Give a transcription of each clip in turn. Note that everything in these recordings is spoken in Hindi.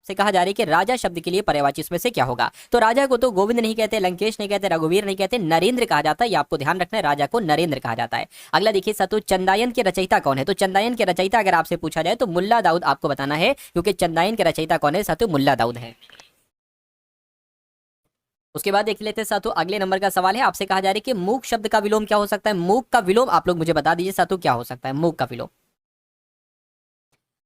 से कहा जा रहा है कि राजा शब्द के लिए पर्यायवाची इसमें से क्या होगा। तो राजा को तो गोविंद नहीं कहते, लंकेश नहीं कहते, रघुवीर नहीं कहते, नरेंद्र कहा जाता है। ये आपको ध्यान रखना है, राजा को नरेंद्र कहा जाता है। अगला देखिए साथियों, चंदायन के रचयिता कौन है। तो चंदायन के रचयिता अगर आपसे पूछा जाए तो मुल्ला दाऊद आपको बताना है, क्योंकि चंदायन के रचयिता कौन है साथियों, मुल्ला दाऊद है। उसके बाद देख लेते हैं साथियों, अगले नंबर का सवाल है, आपसे कहा जा रहा है कि मूक शब्द का विलोम क्या हो सकता है। मूक का विलोम आप लोग मुझे बता दीजिए साथियों, क्या हो सकता है मूक का विलोम।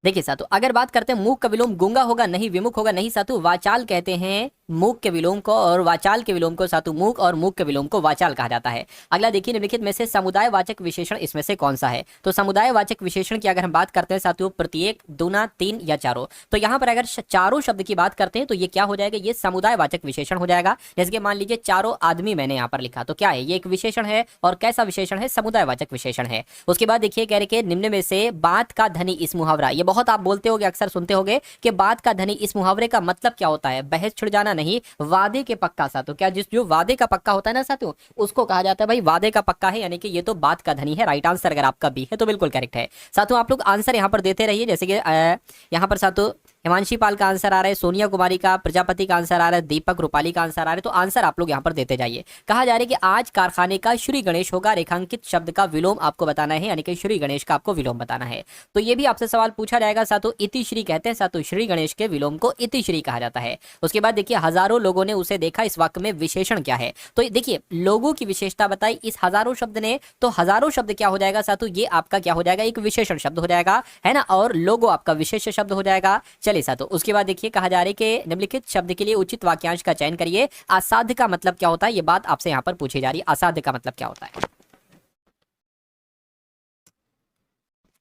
देखिए साथियों, अगर बात करते हैं मूक का विलोम गूंगा होगा नहीं, विमुख होगा नहीं साथियों, वाचाल कहते हैं मूक के विलोम को, और वाचाल के विलोम को सातु मूक, और मूक के विलोम को वाचाल कहा जाता है। अगला देखिए, निम्नलिखित में से समुदायवाचक विशेषण इसमें से कौन सा है। तो समुदायवाचक विशेषण की अगर हम बात करते हैं साथियों, प्रत्येक, दूना, तीन या चारों। तो यहाँ पर अगर चारों शब्द की बात करते हैं तो ये क्या हो जाएगा, ये समुदायवाचक विशेषण हो जाएगा। जैसे कि मान लीजिए चारों आदमी मैंने यहाँ पर लिखा, तो क्या है, ये एक विशेषण है, और कैसा विशेषण है, समुदायवाचक विशेषण है। उसके बाद देखिए कह रहे कि निम्न में से बात का धनी इस मुहावरा, ये बहुत आप बोलते होगे, अक्सर सुनते होगे कि बात का धनी इस मुहावरे का मतलब क्या होता है, बहस छिड़ जाना नहीं, वादे के पक्का साथियों। क्या जिस जो वादे का पक्का होता है ना साथियों, उसको कहा जाता है भाई वादे का पक्का है, यानी कि ये तो बात का धनी है। राइट आंसर अगर आपका बी है तो बिल्कुल करेक्ट है साथियों। आप लोग आंसर यहाँ पर देते रहिए, जैसे कि यहाँ पर साथियों हिमांशी पाल का आंसर आ रहा है, सोनिया कुमारी का, प्रजापति का आंसर आ रहा है, दीपक रूपाली का आंसर आ रहा है। तो आंसर आप लोग यहाँ पर देते जाइए। कहा जा रहा है कि आज कारखाने का श्री गणेश होगा, रेखांकित शब्द का विलोम आपको बताना है, यानी कि श्री गणेश का आपको विलोम बताना है। तो ये भी आपसे सवाल पूछा जाएगा साथियों, इति श्री कहते हैं साथियों, श्री गणेश के विलोम को इति श्री कहा जाता है। उसके बाद देखिए, हजारों लोगों ने उसे देखा, इस वाक्य में विशेषण क्या है। तो देखिए लोगों की विशेषता बताई इस हजारों शब्द ने, तो हजारों शब्द क्या हो जाएगा साथियों, ये आपका क्या हो जाएगा, एक विशेषण शब्द हो जाएगा, है ना, और लोगो आपका विशेष शब्द हो जाएगा। चलिए साथियों, उसके बाद देखिए कहा जा रहा है कि निम्नलिखित शब्द के लिए उचित वाक्यांश का चयन करिए। असाध्य का मतलब क्या होता है, ये बात आपसे यहाँ पर पूछी जा रही है, असाध्य का मतलब क्या होता है।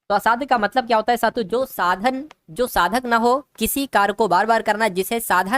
तो असाध्य का मतलब क्या होता है साथियों, जो साधक ना हो, किसी कार्य को बार बार करना जिसे साधा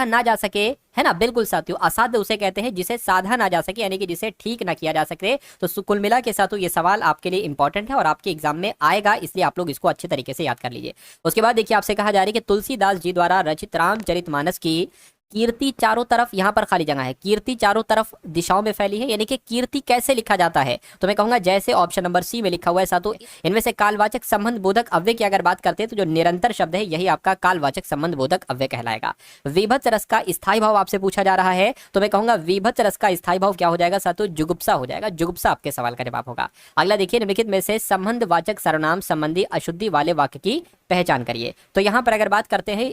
ना जा सके, है ना, बिल्कुल साथियों, असाध्य उसे कहते हैं जिसे साधा ना जा सके, यानी कि जिसे ठीक ना किया जा सके। तो कुल मिला के साथियों ये सवाल आपके लिए इंपॉर्टेंट है और आपके एग्जाम में आएगा, इसलिए आप लोग इसको अच्छे तरीके से याद कर लीजिए। उसके बाद देखिए, आपसे कहा जा रहा है कि तुलसीदास जी द्वारा रचित रामचरितमानस की कीर्ति चारों तरफ, यहाँ पर खाली जगह है, कीर्ति चारों तरफ दिशाओं में फैली है, यानी कि कीर्ति कैसे लिखा जाता है। तो मैं कहूंगा जैसे ऑप्शन नंबर सी में लिखा हुआ है साथियों, इनमें से कालवाचक संबंध बोधक अव्यय की अगर बात करते हैं तो जो निरंतर शब्द है यही आपका कालवाचक संबंध बोधक अव्यय कहलाएगा। विभत्स रस का स्थायी भाव आपसे पूछा जा रहा है, तो मैं कहूंगा विभत्स रस का स्थायी भाव क्या हो जाएगा साथियों, जुगुप्सा हो जाएगा, जुगुप्सा आपके सवाल का जवाब होगा। अगला देखिए, निम्नलिखित में से संबंधवाचक सर्वनाम संबंधी अशुद्धि वाले वाक्य की पहचान करिए। तो यहाँ पर अगर बात करते हैं,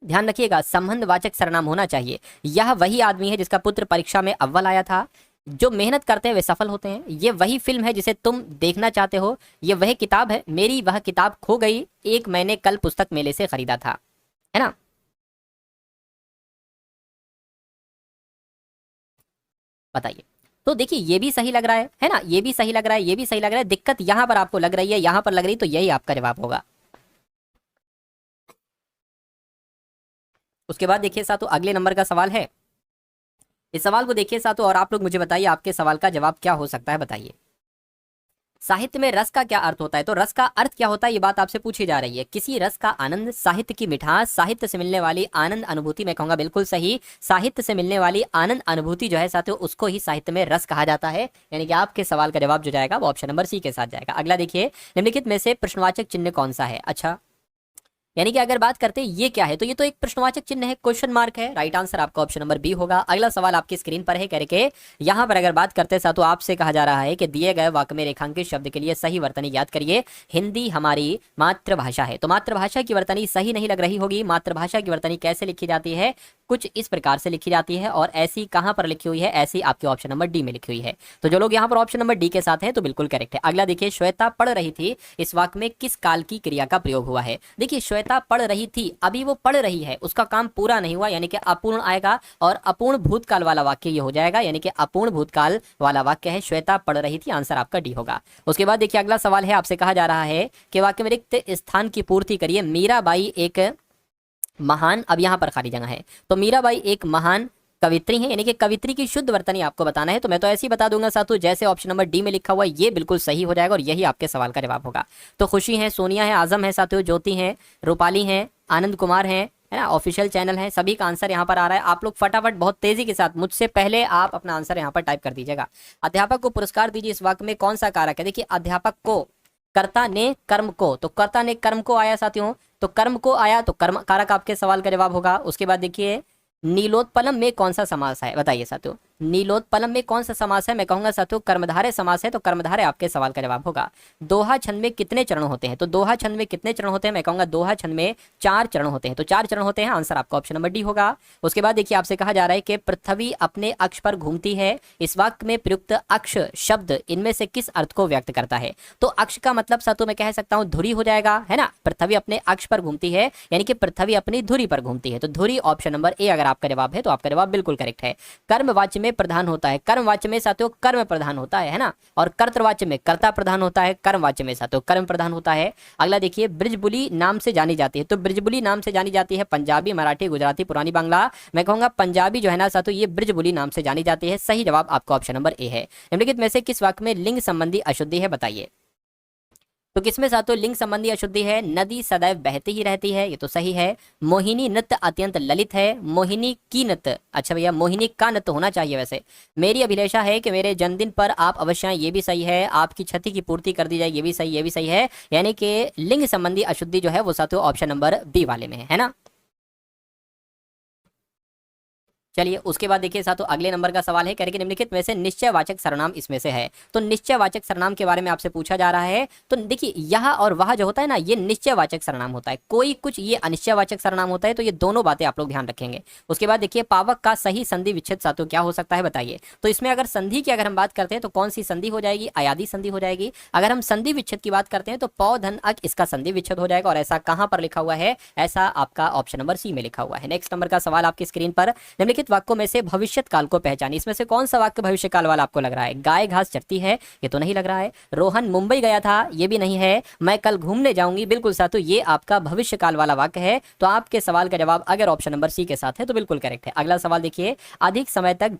ध्यान रखिएगा, संबंधवाचक सर्वनाम होना चाहिए। यह वही आदमी है जिसका पुत्र परीक्षा में अव्वल आया था, जो मेहनत करते हैं वे सफल होते हैं, ये वही फिल्म है जिसे तुम देखना चाहते हो, ये वह किताब है, मेरी वह किताब खो गई, एक मैंने कल पुस्तक मेले से खरीदा था, है ना। बताइए। तो देखिए ये भी सही लग रहा है ना, ये भी सही लग रहा है, ये भी सही लग रहा है। दिक्कत यहां पर आपको लग रही है, यहां पर लग रही, तो यही आपका जवाब होगा। उसके बाद देखिए साथियों, अगले नंबर का सवाल है, इस सवाल को देखिए साथियों और आप लोग मुझे बताइए आपके सवाल का जवाब क्या हो सकता है, बताइए। साहित्य में रस का क्या अर्थ होता है। तो रस का अर्थ क्या होता है, ये बात आपसे पूछी जा रही है। किसी रस का आनंद, साहित्य की मिठास, साहित्य से मिलने वाली आनंद अनुभूति, मैं कहूंगा बिल्कुल सही, साहित्य से मिलने वाली आनंद अनुभूति जो है साथियों, उसको ही साहित्य में रस कहा जाता है। यानी कि आपके सवाल का जवाब जो जाएगा वो ऑप्शन नंबर सी के साथ जाएगा। अगला देखिए, निम्नलिखित में से प्रश्नवाचक चिन्ह कौन सा है। अच्छा, यानी कि अगर बात करते हैं ये क्या है, तो ये तो एक प्रश्नवाचक चिन्ह है, क्वेश्चन मार्क है। राइट आंसर आपका ऑप्शन नंबर बी होगा। अगला सवाल आपकी स्क्रीन पर है, करके यहाँ पर अगर बात करते हैं तो आपसे कहा जा रहा है कि दिए गए वाक्य में रेखांकित शब्द के लिए सही वर्तनी याद करिए। हिंदी हमारी मातृभाषा है, तो मातृभाषा की वर्तनी सही नहीं लग रही होगी। मातृभाषा की वर्तनी कैसे लिखी जाती है, कुछ इस प्रकार से लिखी जाती है, और ऐसी कहां पर लिखी हुई है, ऐसी आपके ऑप्शन नंबर डी में लिखी हुई है। तो जो लोग यहाँ पर ऑप्शन नंबर डी के साथ हैं तो बिल्कुल करेक्ट है। अगला देखिए, श्वेता पढ़ रही थी, इस वाक्य में किस काल की क्रिया का प्रयोग हुआ है। देखिए श्वेता पढ़ रही थी, अभी वो पढ़ रही है, उसका काम पूरा नहीं हुआ, यानी कि अपूर्ण आएगा, और अपूर्ण भूतकाल वाला वाक्य ये हो जाएगा, यानी कि अपूर्ण भूतकाल वाला वाक्य है, श्वेता पढ़ रही थी, आंसर आपका डी होगा। उसके बाद देखिए अगला सवाल है, आपसे कहा जा रहा है कि वाक्य में रिक्त स्थान की पूर्ति करिए। मीराबाई एक महान, अब यहाँ पर खाली जगह है, तो मीराबाई एक महान कवित्री है, यानी कि कवित्री की शुद्ध वर्तनी आपको बताना है। तो मैं तो ऐसे ही बता दूंगा साथियों, जैसे ऑप्शन नंबर डी में लिखा हुआ है ये बिल्कुल सही हो जाएगा, और यही आपके सवाल का जवाब होगा। तो खुशी है, सोनिया है, आजम है साथियों, ज्योति है, रूपाली है, आनंद कुमार है ना, ऑफिशियल चैनल है, सभी का आंसर यहाँ पर आ रहा है। आप लोग फटाफट बहुत तेजी के साथ मुझसे पहले आप अपना आंसर यहाँ पर टाइप कर दीजिएगा। अध्यापक को पुरस्कार दीजिए, इस वाक्य में कौन सा कारक है। देखिए अध्यापक को कर्ता ने कर्म को, तो कर्ता ने कर्म को आया साथियों, तो कर्म को आया तो कर्म कारक आपके सवाल का जवाब होगा। उसके बाद देखिए नीलोत्पलम में कौन सा समास है, बताइए साथियों, नीलोत्पलम में कौन सा समास है, मैं कहूंगा साथियों कर्मधारय समास है, तो कर्मधारय आपके सवाल का जवाब होगा। दोहा छंद में कितने चरण होते हैं, तो दोहा छंद में कितने चरण होते हैं, मैं कहूंगा दोहा छंद में 4 चरण होते हैं, तो 4 चरण होते हैं, आंसर आपका ऑप्शन नंबर डी होगा। उसके बाद देखिए आपसे कहा जा रहा है कि पृथ्वी अपने अक्ष पर घूमती है, इस वाक्य में प्रयुक्त अक्ष शब्द इनमें से किस अर्थ को व्यक्त करता है, तो अक्ष का मतलब साथियों मैं कह सकता हूं धुरी हो जाएगा, है ना, पृथ्वी अपने अक्ष पर घूमती है यानी कि पृथ्वी अपनी धुरी पर घूमती है, तो धुरी ऑप्शन नंबर ए अगर आपका जवाब है तो आपका जवाब बिल्कुल करेक्ट है। कर्मवाच्य में प्रधान होता है, कर्मवाच्य में साथियों कर्म प्रधान होता है ना, और कर्तवाच्य में कर्ता प्रधान होता है, कर्मवाच्य में साथियों कर्म प्रधान होता है। अगला देखिए ब्रिजबुली नाम से जानी जाती है, तो ब्रिजबुली नाम से जानी जाती है पंजाबी, मराठी, गुजराती, पुरानी बांग्ला, मैं कहूंगा पंजाबी जो है ना साथियों ये ब्रिजबुली नाम से जानी जाती है। सही जवाब आपका ऑप्शन नंबर ए है। निम्नलिखित में से किस वाक्य में लिंग संबंधी अशुद्धि है, बताइए, तो किसमें साथियों लिंग संबंधी अशुद्धि है, नदी सदैव बहती ही रहती है, ये तो सही है। मोहिनी नृत्य अत्यंत ललित है, मोहिनी की नृत्य, अच्छा भैया मोहिनी का नृत्य होना चाहिए वैसे। मेरी अभिलाषा है कि मेरे जन्मदिन पर आप अवश्य आएं, ये भी सही है। आपकी क्षति की पूर्ति कर दी जाए, ये भी सही, ये भी सही है। यानी कि लिंग संबंधी अशुद्धि जो है वो साथियों ऑप्शन नंबर बी वाले में है ना। चलिए उसके बाद देखिए साथियों अगले नंबर का सवाल है, कह रहे कि निम्नलिखित में से निश्चयवाचक सर्वनाम इसमें से है, तो निश्चयवाचक सर्वनाम के बारे में आपसे पूछा जा रहा है। तो देखिए यह और वह जो होता है ना ये निश्चयवाचक सर्वनाम होता है, कोई कुछ ये अनिश्चयवाचक सर्वनाम होता है, तो ये दोनों बातें आप लोग ध्यान रखेंगे। उसके बाद देखिए पावक का सही संधि विच्छेद साथियों क्या हो सकता है, बताइए, तो इसमें अगर संधि की अगर हम बात करते हैं तो कौन सी संधि हो जाएगी, अयादी संधि हो जाएगी। अगर हम संधि विच्छेद की बात करते हैं तो पौ धन अक इसका संधि विच्छेद हो जाएगा, और ऐसा कहां पर लिखा हुआ है, ऐसा आपका ऑप्शन नंबर सी में लिखा हुआ है। नेक्स्ट नंबर का सवाल आपकी स्क्रीन पर, निम्नलिखित वाक्यों में से भविष्य काल को पहचानिए, इसमें से कौन सा वाक्य भविष्य काल वाला आपको लग रहा है, गाय घास चरती है, ये तो नहीं लग रहा है। रोहन मुंबई गया था, ये भी नहीं है। मैं कल घूमने जाऊंगी, बिल्कुल साथियों ये आपका भविष्य काल वाला वाक्य है, तो आपके सवाल का जवाब अगर ऑप्शन नंबर सी के साथ है तो बिल्कुल करेक्ट है। अगला सवाल देखिए, अधिक समय तक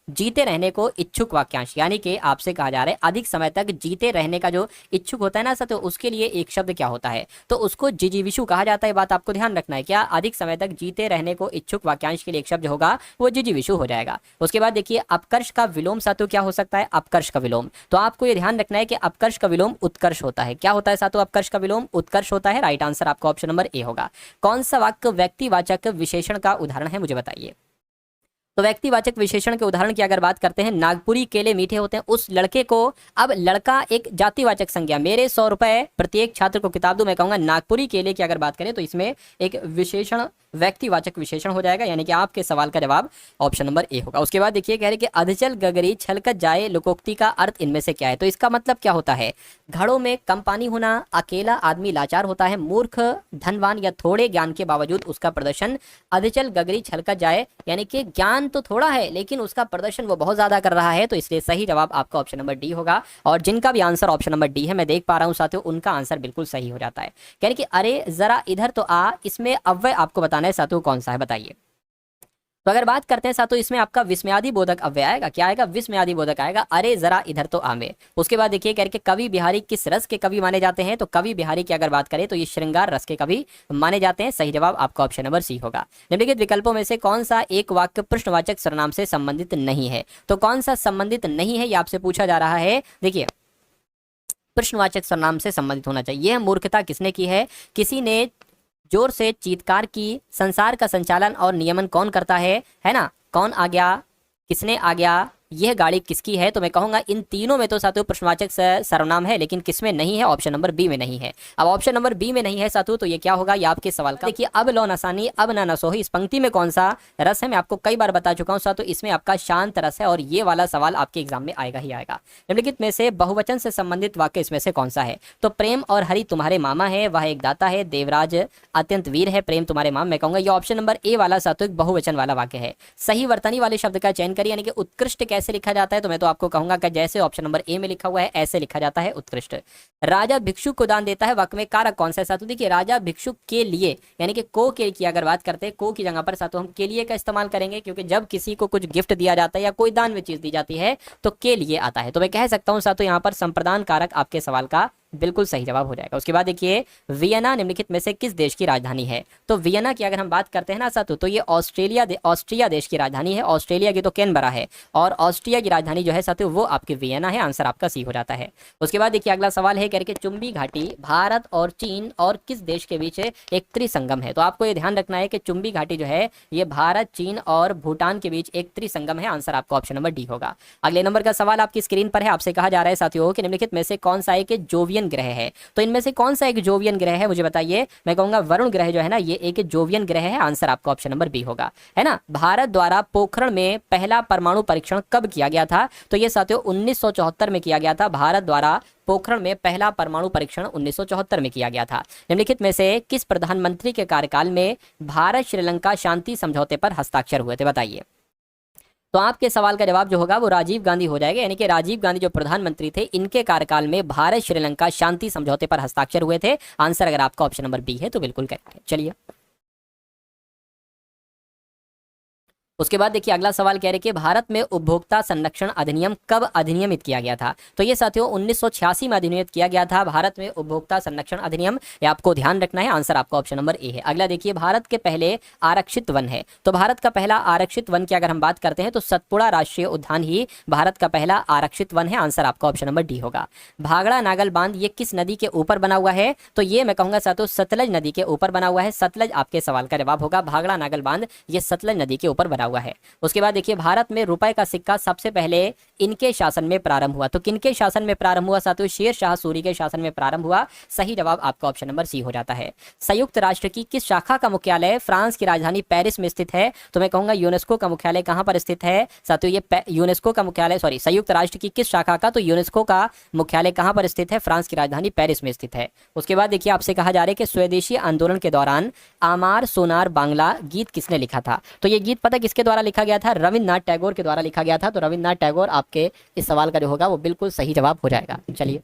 जीते रहने को इच्छुक वाक्यांश, यानी कि आपसे कहा जा रहा है अधिक समय तक जीते रहने का जो इच्छुक होता है ना साथियों उसके लिए एक शब्द क्या होता है, तो उसको जिजीविषु कहा जाता है। बात आपको ध्यान रखना है, क्या अधिक समय तक जीते रहने को इच्छुक वाक्यांश के लिए एक शब्द होगा वो जिजीविषु हो जाएगा। उसके बाद देखिए अपकर्ष का विलोम साथियों क्या हो सकता है, अपकर्ष का विलोम, तो आपको ये ध्यान रखना है कि अपकर्ष का विलोम उत्कर्ष होता है। क्या होता है साथियों, अपकर्ष का विलोम उत्कर्ष होता है। राइट आंसर आपका ऑप्शन नंबर ए होगा। कौन सा वाक्य व्यक्तिवाचक विशेषण का उदाहरण है, मुझे बताइए, तो व्यक्तिवाचक विशेषण के उदाहरण की अगर बात करते हैं, नागपुरी केले मीठे होते हैं, उस लड़के को, अब लड़का एक जातिवाचक संज्ञा, मेरे 100 रुपए प्रत्येक छात्र को किताब दो, मैं कहूंगा नागपुरी केले की अगर बात करें तो इसमें एक विशेषण व्यक्तिवाचक विशेषण हो जाएगा, यानी कि आपके सवाल का जवाब ऑप्शन नंबर ए होगा। उसके बाद देखिए कह रहे कि अधचल गगरी छलकत जाए लोकोक्ति का अर्थ इनमें से क्या है, तो इसका मतलब क्या होता है, घड़ों में कम पानी होना, अकेला आदमी लाचार होता है, मूर्ख धनवान या थोड़े ज्ञान के बावजूद उसका प्रदर्शन, अधचल गगरी छलकत जाए यानी कि ज्ञान तो थोड़ा है लेकिन उसका प्रदर्शन वो बहुत ज्यादा कर रहा है, तो इसलिए सही जवाब आपका ऑप्शन नंबर डी होगा। और जिनका भी आंसर ऑप्शन नंबर डी है मैं देख पा रहा हूं साथियों उनका आंसर बिल्कुल सही हो जाता है। यानी कि अरे जरा इधर तो आ, इसमें अव्यय आपको बताना है साथियों कौन सा है, बताइए। तो अगर बात करते हैं साथियों इसमें आपका विस्मयादि बोधक अव्यय आएगा, क्या आएगा, विस्मयादि बोधक आएगा, अरे जरा इधर तो आमे। उसके बाद देखिए करके कवि बिहारी किस रस के कवि माने जाते हैं, तो कवि बिहारी की अगर बात करें तो ये श्रृंगार रस के कवि माने जाते हैं। सही जवाब आपका ऑप्शन नंबर सी होगा। निम्नलिखित विकल्पों में से कौन सा एक वाक्य प्रश्नवाचक सर्वनाम से संबंधित नहीं है, तो कौन सा संबंधित नहीं है ये आपसे पूछा जा रहा है। देखिए प्रश्नवाचक सर्वनाम से संबंधित होना चाहिए। यह मूर्खता किसने की है, किसी ने जोर से चीत्कार की, संसार का संचालन और नियमन कौन करता है ना, कौन आ गया, किसने आ गया, यह गाड़ी किसकी है, तो मैं कहूंगा इन तीनों में तो साथियों प्रश्नवाचक सर्वनाम है, लेकिन किसमें नहीं है, ऑप्शन नंबर बी में नहीं है। अब ऑप्शन नंबर बी में नहीं है साथियों तो ये क्या होगा, ये आपके सवाल का देखिए, अब लो नसानी अब ना नसोही, इस पंक्ति में कौन सा रस है, मैं आपको कई बार बता चुका हूं साथियों, इसमें आपका शांत रस है, और ये वाला सवाल आपके एग्जाम में आएगा ही आएगा। निम्नलिखित में से बहुवचन से संबंधित वाक्य इसमें से कौन सा है, तो प्रेम और हरि तुम्हारे मामा है, वह एक दाता है, देवराज अत्यंत वीर है, प्रेम तुम्हारे मामा, मैं कहूंगा ये ऑप्शन नंबर ए वाला साथियों एक बहुवचन वाला वाक्य है। सही वर्तनी वाले शब्द का चयन करिए, यानी कि उत्कृष्ट कैसे लिखा जाता है, तो मैं तो आपको कहूंगा कि जैसे ऑप्शन नंबर ए में लिखा हुआ है ऐसे लिखा जाता है उत्कृष्ट। राजा भिक्षुक को दान देता है, वाक्य में कारक कौन सा है साथियों, देखिए राजा भिक्षुक के लिए, यानी कि को के की अगर बात करते हैं, को की जगह पर साथियों हम के लिए का इस्तेमाल करेंगे, क्योंकि जब किसी को कुछ गिफ्ट दिया जाता है या कोई दान में चीज दी जाती है तो के लिए आता है, तो मैं कह सकता हूं साथियों यहाँ पर संप्रदान कारक आपके सवाल का बिल्कुल सही जवाब हो जाएगा। उसके बाद देखिए वियना निम्नलिखित में से किस देश की राजधानी है? तो वियना की अगर हम बात करते हैं ना साथियों, तो ये ऑस्ट्रिया देश की राजधानी है। ऑस्ट्रेलिया की तो कैनबरा है और ऑस्ट्रिया की राजधानी जो है साथियों वो आपकी वियना है। आंसर आपका सी हो जाता है। उसके बाद देखिए अगला सवाल है करके चुंबी घाटी भारत और चीन और किस देश के बीच एक त्रिसंगम है? तो आपको ये ध्यान रखना है कि चुंबी घाटी जो है ये भारत, चीन और भूटान के बीच एक त्रिसंगम है। आंसर आपका ऑप्शन नंबर डी होगा। अगले नंबर का सवाल आपकी स्क्रीन पर है। आपसे कहा जा रहा है साथियों कि निम्नलिखित में से कौन सा एक जोवियन ग्रह है? तो इनमें से कौन सा एक जोवियन ग्रह है मुझे बताइए। मैं कहूंगा वरुण ग्रह जो है ना ये एक जोवियन ग्रह है। आंसर आपका ऑप्शन नंबर बी होगा, है ना। भारत द्वारा पोखरण में पहला परमाणु परीक्षण कब किया गया था? तो ये साथियों 1974 में किया गया था। भारत द्वारा पोखरण में पहला परमाणु परीक्षण 1974 में किया गया था। निम्नलिखित में से किस प्रधानमंत्री के कार्यकाल में भारत श्रीलंका शांति समझौते पर हस्ताक्षर हुए थे? बताइए। तो आपके सवाल का जवाब जो होगा वो राजीव गांधी हो जाएगा। यानी कि राजीव गांधी जो प्रधानमंत्री थे इनके कार्यकाल में भारत श्रीलंका शांति समझौते पर हस्ताक्षर हुए थे। आंसर अगर आपका ऑप्शन नंबर बी है तो बिल्कुल करेक्ट है। चलिए उसके बाद देखिए अगला सवाल कह रहे कि भारत में उपभोक्ता संरक्षण अधिनियम कब अधिनियमित किया गया था? तो ये साथियों 1986 में अधिनियमित किया गया था भारत में उपभोक्ता संरक्षण अधिनियम। ये आपको ध्यान रखना है। आंसर आपका ऑप्शन नंबर ए है। अगला देखिए भारत के पहले आरक्षित वन है। तो भारत का पहला आरक्षित वन की अगर हम बात करते हैं तो सतपुड़ा राष्ट्रीय उद्यान ही भारत का पहला आरक्षित वन है। आंसर आपका ऑप्शन नंबर डी होगा। भागड़ा नागल बांध ये किस नदी के ऊपर बना हुआ है? तो ये मैं कहूंगा साथियों सतलज नदी के ऊपर बना हुआ है। सतलज आपके सवाल का जवाब होगा। भागड़ा नागल बांध ये सतलज नदी के ऊपर बना हुआ है। उसके बाद देखिए भारत में रुपए का सिक्का सबसे पहले इनके शासन में प्रारंभ हुआ। तो किनके शासन में प्रारंभ हुआ साथियों? शेर शाह सूरी के शासन में प्रारंभ हुआ। सही जवाब आपका ऑप्शन नंबर सी हो जाता है। संयुक्त राष्ट्र की किस शाखा का मुख्यालय फ्रांस की राजधानी पेरिस में स्थित है? तो मैं कहूंगा यूनेस्को का मुख्यालय कहां पर स्थित है साथियों? ये यूनेस्को का मुख्यालय संयुक्त राष्ट्र की किस शाखा का? तो यूनेस्को का मुख्यालय कहां पर स्थित है? फ्रांस की राजधानी पेरिस में स्थित है। उसके बाद देखिए आपसे कहा जा रहा है कि स्वदेशी आंदोलन के दौरान आमार सोनार बांग्ला गीत किसने लिखा था? तो ये गीत पता किसके द्वारा लिखा गया था? रविन्द्रनाथ टैगोर के द्वारा लिखा गया था। तो रविन्द्रनाथ टैगोर आपके इस सवाल का जो होगा वो बिल्कुल सही जवाब हो जाएगा। चलिए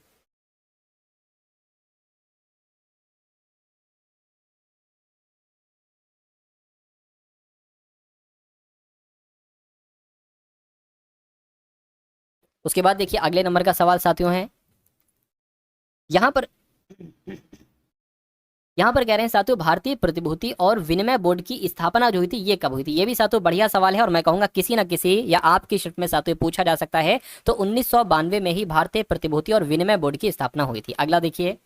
उसके बाद देखिए अगले नंबर का सवाल साथियों है यहां पर कह रहे हैं साथियों भारतीय प्रतिभूति और विनिमय बोर्ड की स्थापना जो हुई थी ये कब हुई थी? ये भी साथियों बढ़िया सवाल है और मैं कहूंगा किसी ना किसी या आपकी शिफ्ट में साथियों पूछा जा सकता है। तो 1992 में ही भारतीय प्रतिभूति और विनिमय बोर्ड की स्थापना हुई थी। अगला देखिए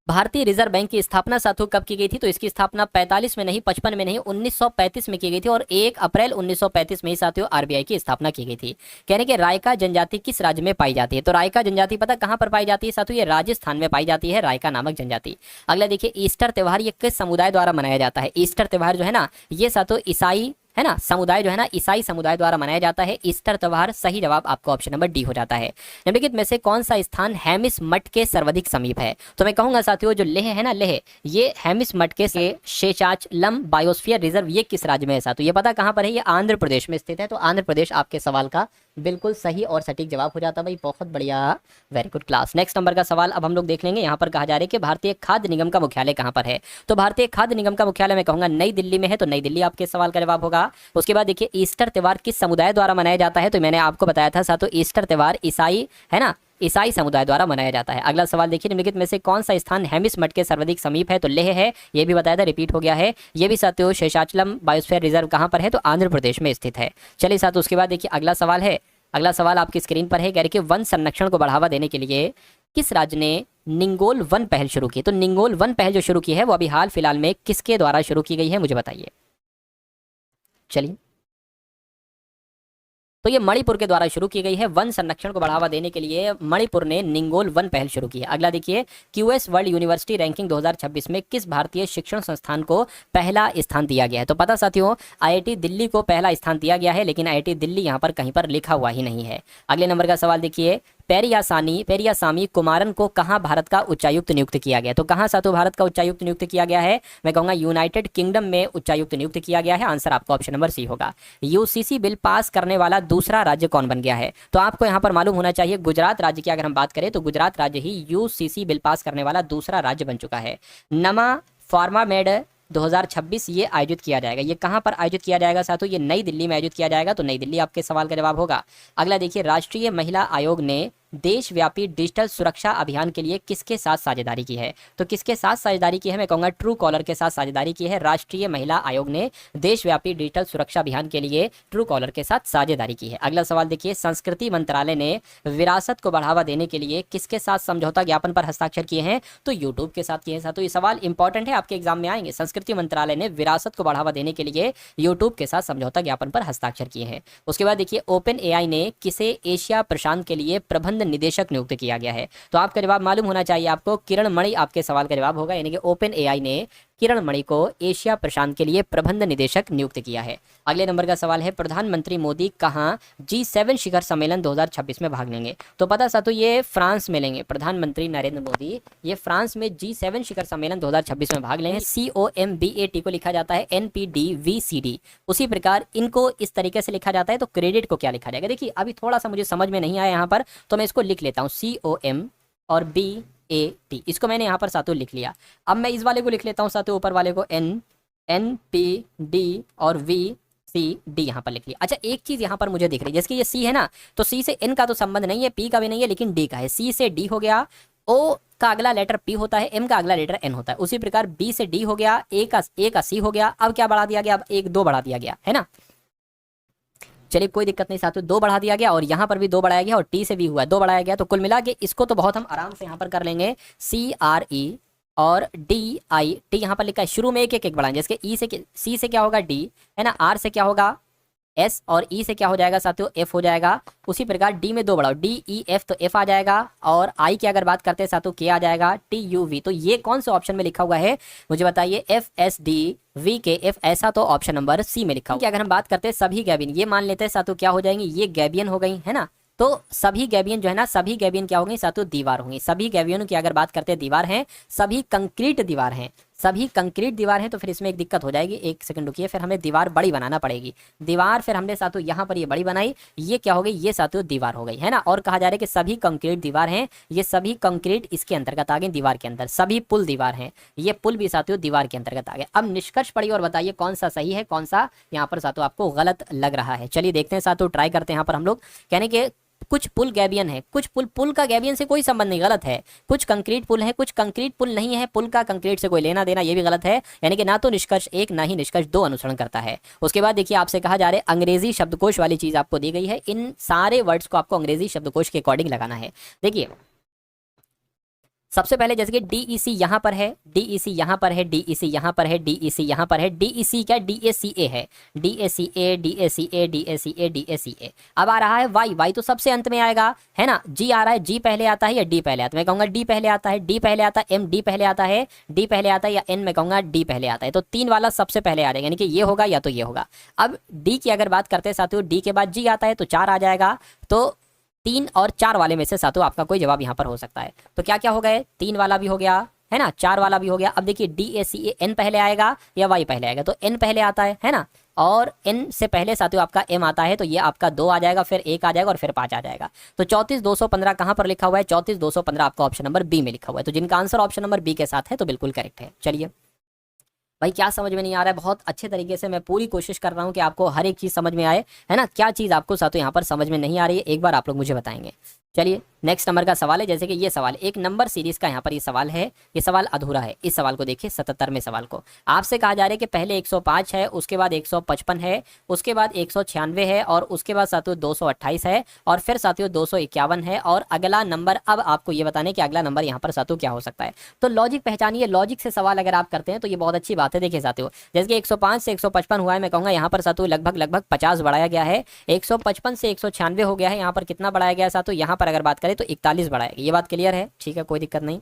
भारतीय रिजर्व बैंक की स्थापना साथियों कब की गई थी? तो इसकी स्थापना 45 में नहीं, 55 में नहीं, 1935 में की गई थी और 1 अप्रैल 1935 में ही साथियों आरबीआई की स्थापना की गई थी। कहने के रायका जनजाति किस राज्य में पाई जाती है? तो रायका जनजाति पता कहां पर पाई जाती है साथियों? ये राजस्थान में पाई जाती है, रायका नामक जनजाति। अगला देखिए ईस्टर त्योहार ये किस समुदाय द्वारा मनाया जाता है? ईस्टर त्योहार जो है ना ये साथियों ईसाई है ना समुदाय जो है ना ईसाई समुदाय द्वारा मनाया जाता है ईस्टर त्योहार। सही जवाब आपका ऑप्शन नंबर डी हो जाता है। निम्नलिखित में से कौन सा स्थान हैमिस मठ के सर्वाधिक समीप है? तो मैं कहूंगा साथियों जो लेह है ना लेह ये हैमिस मठ के शेषाचलम बायोस्फीयर रिजर्व ये किस राज्य में है साथियों? ये पता कहां पर है? ये आंध्र प्रदेश में स्थित है। तो आंध्र प्रदेश आपके सवाल का बिल्कुल सही और सटीक जवाब हो जाता है भाई। बहुत बढ़िया, very good class. Next number का सवाल अब हम लोग देख लेंगे। यहाँ पर कहा जा रहा है कि भारतीय खाद्य निगम का मुख्यालय कहां पर है? तो भारतीय खाद्य निगम का मुख्यालय मैं कहूंगा नई दिल्ली में है। तो नई दिल्ली आपके सवाल का जवाब होगा। उसके बाद देखिए ईस्टर त्योहार किस समुदाय द्वारा मनाया जाता है? तो मैंने आपको बताया था साथियों ईस्टर त्योहार ईसाई है ना ईसाई समुदाय द्वारा मनाया जाता है। अगला सवाल देखिए निम्नलिखित में से कौन सा स्थान हैमिस मठ के सर्वाधिक समीप है? तो लेह है। ये भी बताया था, रिपीट हो गया है। ये भी साथियों शेषाचलम बायोस्फीयर रिजर्व कहां पर है? तो आंध्र प्रदेश में स्थित है। चलिए साथियों उसके बाद देखिए अगला सवाल है। अगला सवाल आपकी स्क्रीन पर है। कह रहे कि वन संरक्षण को बढ़ावा देने के लिए किस राज्य ने निंगोल वन पहल शुरू की? तो निंगोल वन पहल जो शुरू की है वो अभी हाल फिलहाल में किसके द्वारा शुरू की गई है मुझे बताइए। चलिए तो ये मणिपुर के द्वारा शुरू की गई है। वन संरक्षण को बढ़ावा देने के लिए मणिपुर ने निंगोल वन पहल शुरू की है। अगला देखिए क्यूएस वर्ल्ड यूनिवर्सिटी रैंकिंग 2026 में किस भारतीय शिक्षण संस्थान को पहला स्थान दिया गया है? तो पता साथियों आईआईटी दिल्ली को पहला स्थान दिया गया है, लेकिन आईआईटी दिल्ली यहाँ पर कहीं पर लिखा हुआ ही नहीं है। अगले नंबर का सवाल देखिए पेरियासामी कुमारन को कहाँ भारत का उच्चायुक्त नियुक्त किया गया? तो कहाँ साथियों भारत का उच्चायुक्त नियुक्त किया गया है? मैं कहूंगा यूनाइटेड किंगडम में उच्चायुक्त नियुक्त किया गया है। आंसर आपका ऑप्शन नंबर सी होगा। यूसीसी बिल पास करने वाला दूसरा राज्य कौन बन गया है? तो आपको यहाँ पर मालूम होना चाहिए गुजरात राज्य की अगर हम बात करें तो गुजरात राज्य ही यूसीसी बिल पास करने वाला दूसरा राज्य बन चुका है। नमा फार्मामेड 2026 ये आयोजित किया जाएगा। ये कहां पर आयोजित किया जाएगा साथियों? ये नई दिल्ली में आयोजित किया जाएगा। तो नई दिल्ली आपके सवाल का जवाब होगा। अगला देखिए राष्ट्रीय महिला आयोग ने देशव्यापी डिजिटल सुरक्षा अभियान के लिए किसके साथ साझेदारी की है? तो किसके साथ साझेदारी की है? मैं कहूँगा ट्रू कॉलर के साथ साझेदारी की है। राष्ट्रीय महिला आयोग ने देशव्यापी डिजिटल सुरक्षा अभियान के लिए ट्रू कॉलर के साथ साझेदारी की है। अगला सवाल देखिए, संस्कृति मंत्रालय ने विरासत को बढ़ावा देने के लिए किसके साथ समझौता ज्ञापन पर हस्ताक्षर किए हैं? तो यूट्यूब के साथ किए हैं। तो ये सवाल इंपॉर्टेंट है, आपके एग्जाम में आएंगे। संस्कृति मंत्रालय ने विरासत को बढ़ावा देने के लिए यूट्यूब के साथ समझौता ज्ञापन पर हस्ताक्षर किए हैं। उसके बाद देखिए, ओपन एआई ने किसे एशिया प्रशांत के लिए प्रबंध निदेशक नियुक्त किया गया है? तो आपका जवाब मालूम होना चाहिए आपको, किरण मणि आपके सवाल का जवाब होगा, यानी कि ओपन एआई ने किरण मणि को एशिया प्रशांत के लिए प्रबंध निदेशक नियुक्त किया है। अगले नंबर का सवाल है, प्रधानमंत्री मोदी कहाँ G7 शिखर सम्मेलन 2026 में भाग लेंगे? तो पता साथों, ये फ्रांस में लेंगे। प्रधानमंत्री नरेंद्र मोदी ये फ्रांस में G7 शिखर सम्मेलन 2026 में भाग लेंगे। COMBAT को लिखा जाता है NPDVCD। उसी प्रकार इनको इस तरीके से लिखा जाता है। तो क्रेडिट को क्या लिखा जाएगा? देखिए अभी थोड़ा सा मुझे समझ में नहीं आया यहाँ पर, तो मैं इसको लिख लेता हूँ, COM और BAT, इसको मैंने यहाँ पर सातों लिख लिया। अब मैं इस वाले को लिख लेता हूँ सातों, ऊपर वाले को NPD और VCD यहाँ पर लिख लिया। अच्छा, एक चीज यहाँ पर मुझे दिख रही है, जैसे कि ये C है ना, तो C से N का तो संबंध नहीं है, P का भी नहीं है, लेकिन D का है। C से D हो गया, O का अगला लेटर P होता है, M का अगला लेटर N होता है। उसी प्रकार B से D हो गया, A का C हो गया। अब क्या बढ़ा दिया गया? अब 1 2 बढ़ा दिया गया है ना। चलिए कोई दिक्कत नहीं साथियों, 2 बढ़ा दिया गया और यहाँ पर भी 2 बढ़ाया गया और T से भी हुआ 2 बढ़ाया गया। तो कुल मिला के इसको तो बहुत हम आराम से यहाँ पर कर लेंगे। CRE और DIT यहाँ पर लिखा है, शुरू में एक एक बढ़ाएंगे। जैसे E से C से क्या होगा? D है ना, R से क्या होगा? S और E से क्या हो जाएगा साथियों? F हो जाएगा। उसी प्रकार D में 2 बढ़ाओ, DEF तो F आ जाएगा, और I की अगर बात करते हैं साथियों, K आ जाएगा, TUV। तो ये कौन से ऑप्शन में लिखा हुआ है मुझे बताइए? FSDVKF, ऐसा तो ऑप्शन नंबर C में लिखा हुआ है। अगर हम बात करते हैं सभी गैबियन, ये मान लेते हैं साथियों क्या हो जाएंगे? ये गैबियन हो गई है ना। तो सभी गैबियन जो है ना, सभी गैबियन क्या होंगे साथियों? दीवार होंगी। सभी गैबियनों की अगर बात करते हैं दीवार हैं, सभी कंक्रीट दीवार हैं, सभी कंक्रीट दीवार हैं। तो फिर इसमें एक दिक्कत हो जाएगी, एक सेकंड रुकिए, फिर हमें दीवार बड़ी बनाना पड़ेगी। दीवार फिर हमने साथियों यहाँ पर ये बड़ी बनाई, ये क्या हो गई? ये साथियों दीवार हो गई है ना। और कहा जा रहा है कि सभी कंक्रीट दीवार हैं, ये सभी कंक्रीट इसके अंतर्गत आ गए दीवार के अंदर। सभी पुल दीवार हैं, ये पुल भी साथियों दीवार के अंतर्गत आ गए। अब निष्कर्ष पढ़िए और बताइए कौन सा सही है, कौन सा यहाँ पर साथियों आपको गलत लग रहा है। चलिए देखते हैं साथियों, ट्राई करते हैं। यहाँ पर हम लोग कहने के कुछ पुल गैबियन है, कुछ पुल का गैबियन से कोई संबंध नहीं, गलत है। कुछ कंक्रीट पुल है, कुछ कंक्रीट पुल नहीं है, पुल का कंक्रीट से कोई लेना देना, ये भी गलत है। यानी कि ना तो निष्कर्ष 1 ना ही निष्कर्ष 2 अनुसरण करता है। उसके बाद देखिए, आपसे कहा जा रहा है अंग्रेजी शब्दकोश वाली चीज आपको दी गई है। इन सारे वर्ड्स को आपको अंग्रेजी शब्दकोश के अकॉर्डिंग लगाना है। देखिए सबसे पहले जैसे कि DEC यहाँ पर है, DEC यहाँ पर है, DEC यहाँ पर है, DEC यहाँ पर है, DEC क्या? DACA है, DACA DACA DACA DACA। अब आ रहा है Y तो सबसे अंत में आएगा है ना। G आ रहा है, G पहले आता है या D पहले आता है? मैं कहूँगा D पहले आता है, D पहले आता है, M D पहले आता है, D पहले आता है, या N मैं कहूँगा D पहले आता है। तो 3 वाला सबसे पहले आ जाएगा, यानी कि ये होगा या तो ये होगा। अब D की अगर बात करते हैं साथियों, D के बाद G आता है तो 4 आ जाएगा। तो 3 और 4 वाले में से साथियों आपका कोई जवाब यहाँ पर हो सकता है। तो क्या क्या हो गए? 3 वाला भी हो गया है ना, 4 वाला भी हो गया। अब देखिए DACA N पहले आएगा या Y पहले आएगा? तो N पहले आता है ना, और N से पहले साथियों आपका M आता है, तो ये आपका 2 आ जाएगा, फिर 1 आ जाएगा और फिर 5 आ जाएगा। तो 34,215 कहाँ पर लिखा हुआ है? 34,215 आपका ऑप्शन नंबर B में लिखा हुआ है। तो जिनका आंसर ऑप्शन नंबर B के साथ है तो बिल्कुल करेक्ट है। चलिए भाई, क्या समझ में नहीं आ रहा है? बहुत अच्छे तरीके से मैं पूरी कोशिश कर रहा हूँ कि आपको हर एक चीज़ समझ में आए, है ना। क्या चीज़ आपको साथियों यहाँ पर समझ में नहीं आ रही है, एक बार आप लोग मुझे बताएंगे। चलिए नेक्स्ट नंबर का सवाल है, जैसे कि ये सवाल एक नंबर सीरीज का यहाँ पर ये सवाल है। ये सवाल अधूरा है। इस सवाल को देखिए, 77वें सवाल को आपसे कहा जा रहा है कि पहले 105 है, उसके बाद 155 है, उसके बाद 196 है, और उसके बाद साथियों 228 है, और फिर साथियों 251 है, और अगला नंबर, अब आपको ये बताने कि अगला नंबर यहाँ पर साथियों क्या हो सकता है। तो लॉजिक पहचानिए, लॉजिक से सवाल अगर आप करते हैं तो ये बहुत अच्छी बात है। देखिए साथियों, जैसे कि 105 से 155 हुआ है, मैं कहूँगा यहाँ पर साथियों लगभग 50 बढ़ाया गया है। 155 से 196 हो गया है, यहाँ पर कितना बढ़ाया गया है साथियों? यहाँ पर अगर बात करें तो 41 बढ़ाएगा। ये बात क्लियर है? ठीक है, कोई दिक्कत नहीं।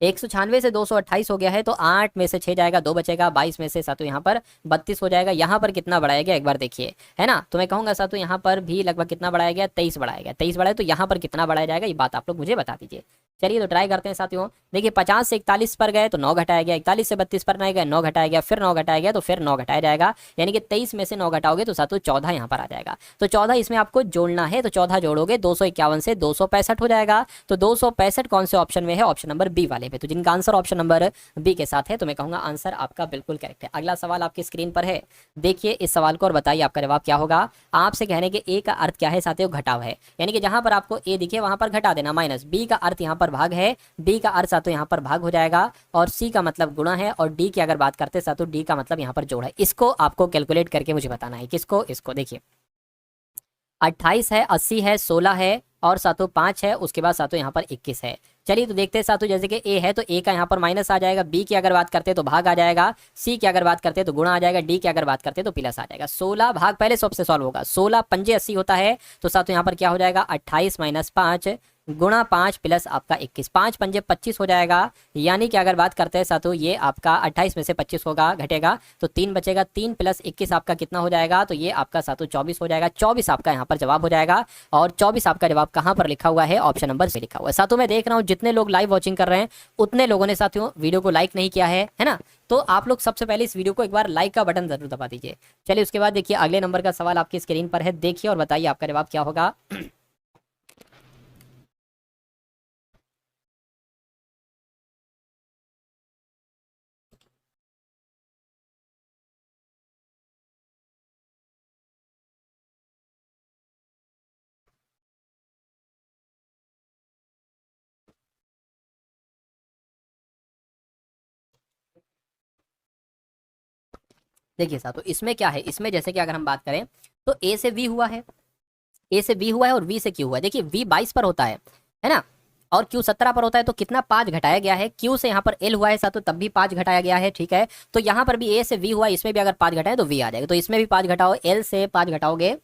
196 से 228 हो गया है, तो 8 में से 6 जाएगा, 2 बचेगा, 22 में से साथियों यहाँ पर 32 हो जाएगा। यहाँ पर कितना बढ़ाया गया एक बार देखिए, है ना। तो मैं कहूँगा साथियों यहाँ पर भी लगभग कितना बढ़ाया गया? 23 बढ़ाया गया। 23 बढ़ाया, तो यहाँ पर कितना बढ़ाया जाएगा ये बात आप लोग मुझे बता दीजिए। चलिए तो ट्राई करते हैं साथियों। देखिए 50 से 41 पर गए तो 9 घटाया गया, 41 से 32 पर नहीं गए 9 घटाया गया, फिर 9 घटाया गया तो फिर 9 घटाया जाएगा, यानी कि 23 में से 9 घटाओगे तो साथियों 14 यहाँ पर आ जाएगा। तो 14 इसमें आपको जोड़ना है, तो 14 जोड़ोगे 251 से 265 हो जाएगा। तो 265 कौन से ऑप्शन में है? ऑप्शन नंबर बी वाले पे। तो जिनका आंसर ऑप्शन नंबर बी के साथ है तो मैं कहूँगा आंसर आपका बिल्कुल करेक्ट है। अगला सवाल आपकी स्क्रीन पर है, देखिए इस सवाल को और बताइए आपका जवाब क्या होगा। आपसे कहने के ए का अर्थ क्या है साथियों? घटाव है, यानी कि जहां पर आपको ए दिखे वहां पर घटा देना माइनस। बी का अर्थ यहाँ पर भाग है, डी का अर्थ साथियों यहाँ पर भाग हो जाएगा, और सी का मतलब गुणा है, और डी की अगर बात करते साथियों डी का मतलब यहाँ पर जोड़ है। इसको आपको कैलकुलेट करके मुझे बताना है। किसको? इसको। देखिए 28 है, 80 है, 16 है, और सातों 5 है, उसके बाद सातों यहाँ पर 21 है। चलिए तो देखते हैं सातों, जैसे कि ए है तो ए का यहाँ पर माइनस आ जाएगा, बी की अगर बात करते हैं तो भाग आ जाएगा, सी की अगर बात करते हैं तो गुणा आ जाएगा, डी की अगर बात करते हैं तो प्लस आ जाएगा। 16 भाग पहले सबसे सॉल्व होगा, 16 पंजे 80 होता है, तो सातों यहाँ पर क्या हो जाएगा? 28 माइनस 5 गुणा 5 प्लस आपका 21, 5 पंजे 25 हो जाएगा। यानी कि अगर बात करते हैं सातों ये आपका 28 में से 25 होगा, घटेगा तो 3 बचेगा, 3 प्लस 21 आपका कितना हो जाएगा? तो ये आपका सातों 24 हो जाएगा। 24 आपका यहाँ पर जवाब हो जाएगा, और 24 आपका जवाब कहाँ पर लिखा हुआ है? ऑप्शन नंबर से लिखा हुआ है। सातों मैं देख रहा हूँ जितने लोग लाइव वॉचिंग कर रहे हैं उतने लोगों ने साथियों वीडियो को लाइक नहीं किया है ना? तो आप लोग सबसे पहले इस वीडियो को एक बार लाइक का बटन जरूर दबा दीजिए। चलिए उसके बाद देखिए अगले नंबर का सवाल आपकी स्क्रीन पर है, देखिए और बताइए आपका जवाब क्या होगा। देखिए साथियों इसमें क्या है, इसमें जैसे कि अगर हम बात करें तो ए से वी हुआ है, ए से बी हुआ है, और वी से क्यू हुआ है। देखिए वी 22 पर होता है ना, और क्यू 17 पर होता है, तो कितना 5 घटाया गया है। क्यू से यहाँ पर एल हुआ है साथ, तो तब भी 5 घटाया गया है, ठीक है। तो यहाँ पर भी ए से वी हुआ है, इसमें भी अगर 5 घटाए तो वी आ जाएगा, तो इसमें भी 5 घटाओ, एल से 5 घटाओगे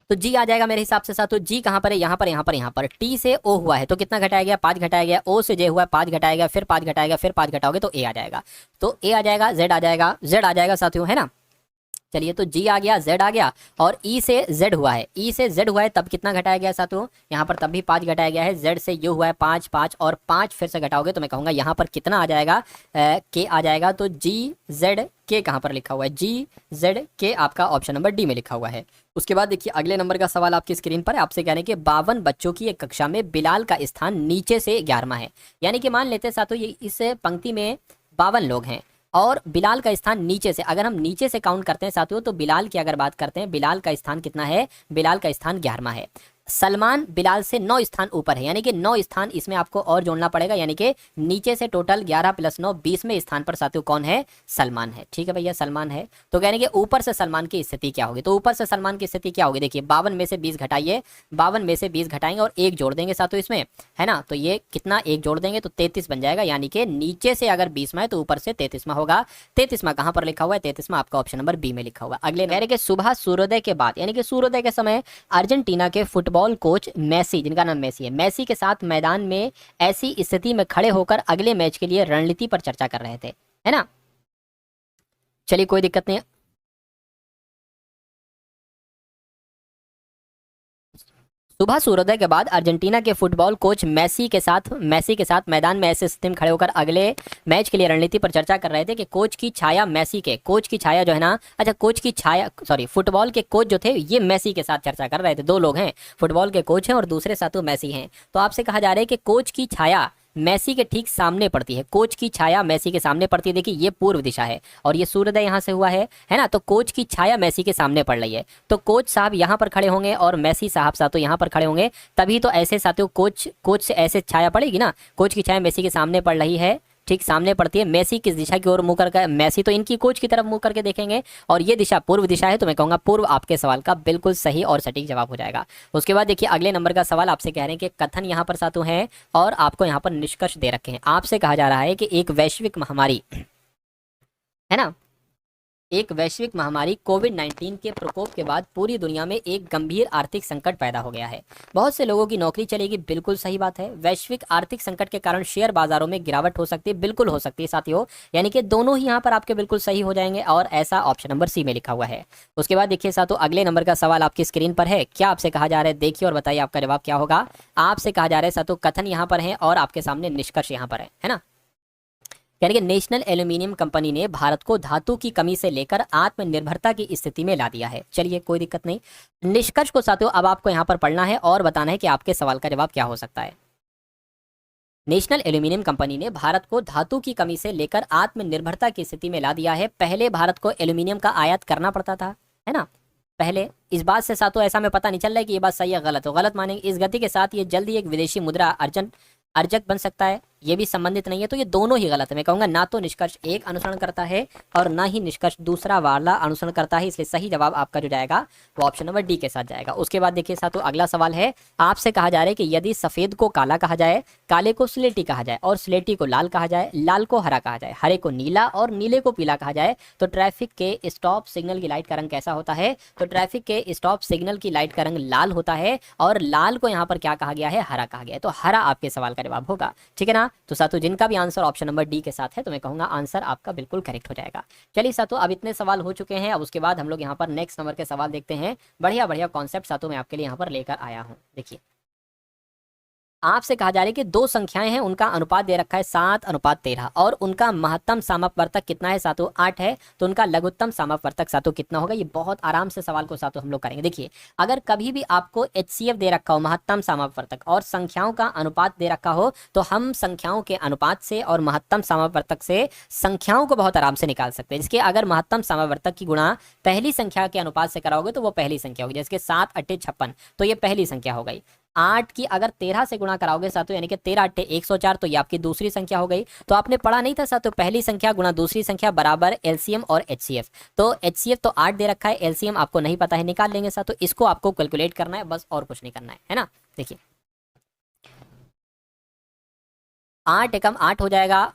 तो जी आ जाएगा मेरे हिसाब से साथ। तो जी कहाँ पर है? यहाँ पर, यहाँ पर, यहाँ पर। टी से ओ हुआ है तो कितना घटाया गया? 5 घटाया गया। ओ से जे हुआ है 5 घटाया गया, फिर 5 घटाएगा, फिर 5 घटाओगे तो ए आ जाएगा। तो ए आ जाएगा, जेड आ जाएगा, जेड आ जाएगा साथियों, है ना। चलिए तो जी आ गया, जेड आ गया, और ई से जेड हुआ है, ई से जेड हुआ है तब कितना घटाया गया साथियों? यहाँ पर तब भी 5 घटाया गया है। जेड से यू हुआ है 5, 5 और 5 फिर से घटाओगे तो मैं कहूँगा यहाँ पर कितना आ जाएगा? के आ जाएगा। तो जी जेड के कहाँ पर लिखा हुआ है? जी जेड के आपका ऑप्शन नंबर डी में लिखा हुआ है। उसके बाद देखिए अगले नंबर का सवाल आपकी स्क्रीन पर है, आपसे कहने के 52 बच्चों की एक कक्षा में बिलाल का स्थान नीचे से 11वां है। यानी कि मान लेते हैं साथियों ये इस पंक्ति में 52 लोग हैं और बिलाल का स्थान नीचे से, अगर हम नीचे से काउंट करते हैं साथियों तो बिलाल की अगर बात करते हैं, बिलाल का स्थान कितना है? बिलाल का स्थान 11वां है। सलमान बिलाल से 9 स्थान ऊपर है, यानी कि 9 स्थान इसमें आपको और जोड़ना पड़ेगा, यानी कि नीचे से टोटल 11 + 9 20वें स्थान पर साथियों कौन है? सलमान है। ठीक है भैया, सलमान है। तो कहने के ऊपर से सलमान की स्थिति क्या होगी? तो ऊपर से सलमान की स्थिति क्या होगी? देखिए 52 में से 20 घटाइए, 52 में से 20 घटाएंगे और 1 जोड़ देंगे साथियों इसमें, है ना। तो ये कितना 1 जोड़ देंगे तो 33 बन जाएगा, यानी कि नीचे से अगर 20वां है तो ऊपर से 33वां होगा। 33वां कहां पर लिखा हुआ है? 33वां आपका ऑप्शन नंबर बी में लिखा हुआ है। अगले कह रहे कि सुबह सूर्योदय के बाद, यानी कि सूर्योदय के समय अर्जेंटीना के फुटबॉल कोच मेसी, जिनका नाम मेसी है, मेसी के साथ मैदान में ऐसी स्थिति में खड़े होकर अगले मैच के लिए रणनीति पर चर्चा कर रहे थे, है ना। चलिए कोई दिक्कत नहीं है। सुबह सूर्योदय के बाद अर्जेंटीना के फुटबॉल कोच मेसी के साथ मैदान में ऐसे स्थिति में खड़े होकर अगले मैच के लिए रणनीति पर चर्चा कर रहे थे कि कोच की छाया मेसी के, कोच की छाया जो है ना, अच्छा कोच की छाया, सॉरी फुटबॉल के कोच जो थे ये मेसी के साथ चर्चा कर रहे थे। 2 लोग हैं, फुटबॉल के कोच हैं और दूसरे साथों मेसी हैं। तो आपसे कहा जा रहा है कि कोच की छाया मेसी के ठीक सामने पड़ती है, कोच की छाया मेसी के सामने पड़ती है। देखिए ये पूर्व दिशा है और ये सूर्योदय यहाँ से हुआ है ना। तो कोच की छाया मेसी के सामने पड़ रही है, तो कोच साहब यहाँ पर खड़े होंगे और मेसी साहब साथों यहाँ पर खड़े होंगे, तभी तो ऐसे साथियों कोच से ऐसे छाया पड़ेगी ना। कोच की छाया मेसी के सामने पड़ रही है, ठीक सामने पड़ती है। मेसी किस दिशा की ओर मुंह करके? मेसी तो इनकी कोच की तरफ मुंह करके देखेंगे और ये दिशा पूर्व दिशा है, तो मैं कहूंगा पूर्व आपके सवाल का बिल्कुल सही और सटीक जवाब हो जाएगा। उसके बाद देखिए अगले नंबर का सवाल आपसे कह रहे हैं कि कथन यहाँ पर सातों हैं और आपको यहाँ पर निष्कर्ष दे रखे हैं। आपसे कहा जा रहा है कि एक वैश्विक महामारी, है ना, एक वैश्विक महामारी कोविड-19 के प्रकोप के बाद पूरी दुनिया में एक गंभीर आर्थिक संकट पैदा हो गया है। बहुत से लोगों की नौकरी चलेगी, बिल्कुल सही बात है। वैश्विक आर्थिक संकट के कारण शेयर बाजारों में गिरावट हो सकती है, बिल्कुल हो सकती है साथियों। यानी कि दोनों ही यहाँ पर आपके बिल्कुल सही हो जाएंगे और ऐसा ऑप्शन नंबर सी में लिखा हुआ है। उसके बाद देखिए साथियों, अगले नंबर का सवाल आपकी स्क्रीन पर है। क्या आपसे कहा जा रहा है, देखिए और बताइए आपका जवाब क्या होगा। आपसे कहा जा रहा है साथियों, कथन यहाँ पर है और आपके सामने निष्कर्ष यहाँ पर है ना। यानी कि नेशनल एल्यूमिनियम कंपनी ने भारत को धातु की कमी से लेकर आत्मनिर्भरता की स्थिति में ला दिया है। चलिए कोई दिक्कत नहीं। निष्कर्ष को साथियों अब आपको यहाँ पर पढ़ना है और बताना है कि आपके सवाल का जवाब क्या हो सकता है। नेशनल एल्यूमिनियम कंपनी ने भारत को धातु की कमी से लेकर आत्मनिर्भरता की स्थिति में ला दिया है। पहले भारत को एल्यूमिनियम का आयात करना पड़ता था, है ना। पहले इस बात से साथियों ऐसा में पता नहीं चल रहा है कि ये बात सही है गलत हो, गलत मानेंगे। इस गति के साथ ये जल्दी एक विदेशी मुद्रा अर्जक बन सकता है, ये भी संबंधित नहीं है। तो ये दोनों ही गलत है। मैं कहूंगा ना तो निष्कर्ष एक अनुसरण करता है और ना ही निष्कर्ष दूसरा वाला अनुसरण करता है। इसलिए सही जवाब आपका जो जाएगा वो ऑप्शन नंबर डी के साथ जाएगा। उसके बाद देखिए साथियों, अगला सवाल है। आपसे कहा जा रहा है कि यदि सफेद को काला कहा जाए, काले को स्लेटी कहा जाए और स्लेटी को लाल कहा जाए, लाल को हरा कहा जाए, हरे को नीला और नीले को पीला कहा जाए, तो ट्रैफिक के स्टॉप सिग्नल की लाइट का रंग कैसा होता है। तो ट्रैफिक के स्टॉप सिग्नल की लाइट का रंग लाल होता है और लाल को यहाँ पर क्या कहा गया है, हरा कहा गया है। तो हरा आपके सवाल का जवाब होगा, ठीक है ना। तो साथियों जिनका भी आंसर ऑप्शन नंबर डी के साथ है तो मैं कहूंगा आंसर आपका बिल्कुल करेक्ट हो जाएगा। चलिए साथियों, अब इतने सवाल हो चुके हैं। अब उसके बाद हम लोग यहाँ पर नेक्स्ट नंबर के सवाल देखते हैं। बढ़िया बढ़िया कॉन्सेप्ट साथियों मैं आपके लिए यहाँ पर लेकर आया हूँ। देखिए आपसे कहा जा रहा है कि दो संख्याएं हैं, उनका अनुपात दे रखा है 7:13 और उनका महत्तम समापवर्तक कितना है साथियों, 8 है। तो उनका लघुत्तम समापवर्तक साथियों कितना होगा। ये बहुत आराम से सवाल को साथियों हम लोग करेंगे। देखिए अगर कभी भी आपको HCF दे रखा हो, महत्तम समापवर्तक, और संख्याओं का अनुपात दे रखा हो, तो हम संख्याओं के अनुपात से और महत्तम समापवर्तक से संख्याओं को बहुत आराम से निकाल सकते हैं। जिसके अगर महत्तम समापवर्तक की गुणा पहली संख्या के अनुपात से कराओगे तो वो पहली संख्या होगी। जैसे 7 8 56, तो ये पहली संख्या हो गई। 8 की अगर 13 से गुणा कराओगे साथियों, यानी कि 13 8 104, तो ये आपकी दूसरी संख्या हो गई। तो आपने पढ़ा नहीं था साथियों, पहली संख्या गुणा दूसरी संख्या बराबर LCM और HCF। तो HCF तो 8 दे रखा है, LCM आपको नहीं पता है, निकाल लेंगे साथियों। इसको आपको कैलकुलेट करना है बस, और कुछ नहीं करना है ना। देखिए 8 एकम 8 हो जाएगा,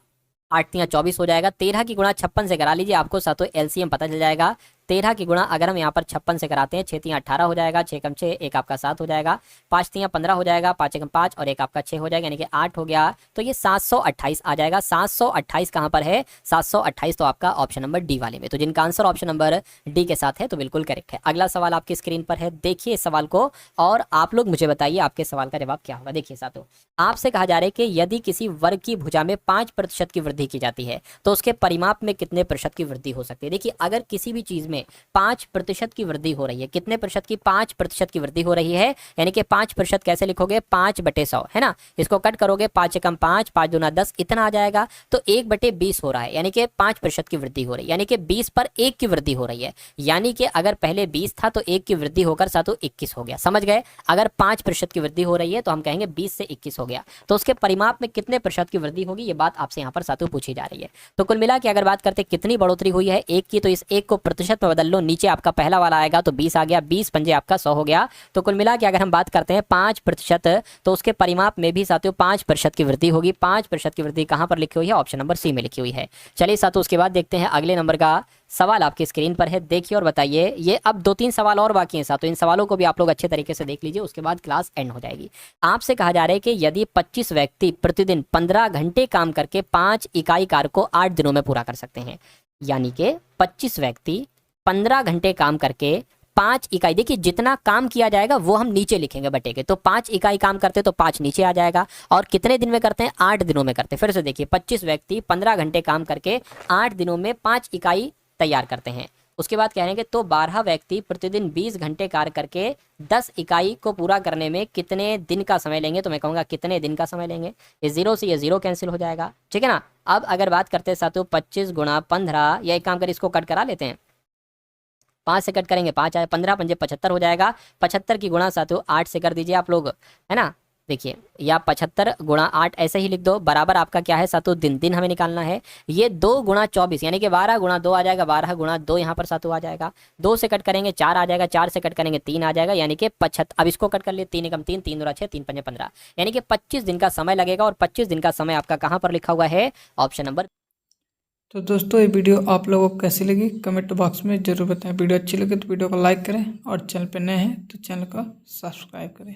8 तियां 24 हो जाएगा। 13 की गुणा 56 से करा लीजिए, आपको साथियों LCM पता चल जाएगा। 13 की गुणा अगर हम यहाँ पर 56 से कराते हैं, 6 तियां 18 हो जाएगा, 6 कम 6, एक आपका 7 हो जाएगा, 5 तियां 15 हो जाएगा, 5 एकम 5 और एक आपका 6 हो जाएगा, यानी कि 8 हो गया। तो ये 728 आ जाएगा। 728 कहाँ पर है, 728 तो आपका ऑप्शन नंबर डी वाले में। तो जिनका आंसर ऑप्शन नंबर डी के साथ है तो बिल्कुल करेक्ट है। अगला सवाल आपकी स्क्रीन पर है, देखिए इस सवाल को और आप लोग मुझे बताइए आपके सवाल का जवाब क्या होगा। देखिए साथियों, आपसे कहा जा रहा है कि यदि किसी वर्ग की भुजा में 5% की वृद्धि की जाती है तो उसके परिमाप में कितने प्रतिशत की वृद्धि हो सकती है। देखिए अगर किसी भी चीज में 5% की वृद्धि हो रही है, कितने प्रतिशत की, 5% की वृद्धि हो रही है, यानी कि 5% कैसे लिखोगे, 5/100 है ना। इसको कट करोगे, 5 एकम 5, 5 दूना 10, इतना आ जाएगा। तो 1/20 हो रहा है, यानी कि 5% की वृद्धि हो रही है, यानी कि 20 पर 1 की वृद्धि हो रही है। यानी कि अगर पहले 20 था तो 1 की वृद्धि होकर साथियों 21 हो गया, समझ गए। अगर 5% की वृद्धि हो रही है तो हम कहेंगे 20 से 21 हो गया। तो उसके परिमाप में कितने प्रतिशत की वृद्धि होगी, ये बात आपसे यहाँ पर साथियों पूछी जा रही है। तो कुल मिला के अगर बात करते कितनी बढ़ोतरी हुई है एक की, तो इस एक को प्रतिशत में बदल लो, नीचे आपका पहला वाला आएगा तो 20 आ गया, 20 पंजे आपका 100 हो गया। तो कुल मिला के अगर हम बात करते हैं 5%, तो उसके परिमाप में भी साथियों 5% की वृद्धि होगी। 5% की वृद्धि कहां पर लिखी हुई है, ऑप्शन नंबर सी में लिखी हुई है। चलिए साथियों, उसके बाद देखते हैं अगले नंबर का सवाल आपकी स्क्रीन पर है, देखिए और बताइए। ये अब 2-3 सवाल और बाकी हैं साथियों, इन सवालों को भी आप लोग अच्छे तरीके से देख लीजिए, उसके बाद क्लास एंड हो जाएगी। आपसे कहा जा रहा है कि यदि 25 व्यक्ति प्रतिदिन 15 घंटे काम करके 5 इकाई कार्य को 8 दिनों में पूरा कर सकते हैं, यानी कि 25 व्यक्ति 15 घंटे काम करके 5 इकाई, देखिए जितना काम किया जाएगा वो हम नीचे लिखेंगे बटे के। तो 5 इकाई काम करते तो 5 नीचे आ जाएगा, और कितने दिन में करते हैं, 8 दिनों में करते हैं। फिर से देखिए 25 व्यक्ति 15 घंटे काम करके 8 दिनों में 5 इकाई तैयार करते हैं। उसके बाद कह रहे हैं कि तो 12 व्यक्ति प्रतिदिन 20 घंटे कार्य करके 10 इकाई को पूरा करने में कितने दिन का समय लेंगे। तो मैं कहूँगा कितने दिन का समय लेंगे। ये 0 से ये 0 कैंसिल हो जाएगा, ठीक है ना। अब अगर बात करते हैं साथियों 25 गुणा 15, या एक काम कर इसको कट करा लेते हैं, 5 से कट करेंगे 5 आए, 15 पंजे 75 हो जाएगा। 75 की गुणा साथियों 8 से कर दीजिए आप लोग, है ना। देखिए या 75 गुणा 8 ऐसे ही लिख दो, बराबर आपका क्या है साथियों, दिन। दिन हमें निकालना है। ये 2 गुणा 24 यानी कि 12 गुणा 2 आ जाएगा, 12 गुणा 2 यहाँ पर साथियों आ जाएगा। 2 से कट करेंगे 4 आ जाएगा, 4 से कट करेंगे 3 आ जाएगा, यानी कि 75। अब इसको कट कर लिए, 3 एकम 3, 3 दूना 6, 3 पंजे 15, यानी कि 25 दिन का समय लगेगा। और 25 दिन का समय आपका कहाँ पर लिखा हुआ है, ऑप्शन नंबर तो दोस्तों ये वीडियो आप लोगों को कैसी लगी कमेंट बॉक्स में ज़रूर बताएं। वीडियो अच्छी लगे तो वीडियो को लाइक करें और चैनल पर नए हैं तो चैनल को सब्सक्राइब करें।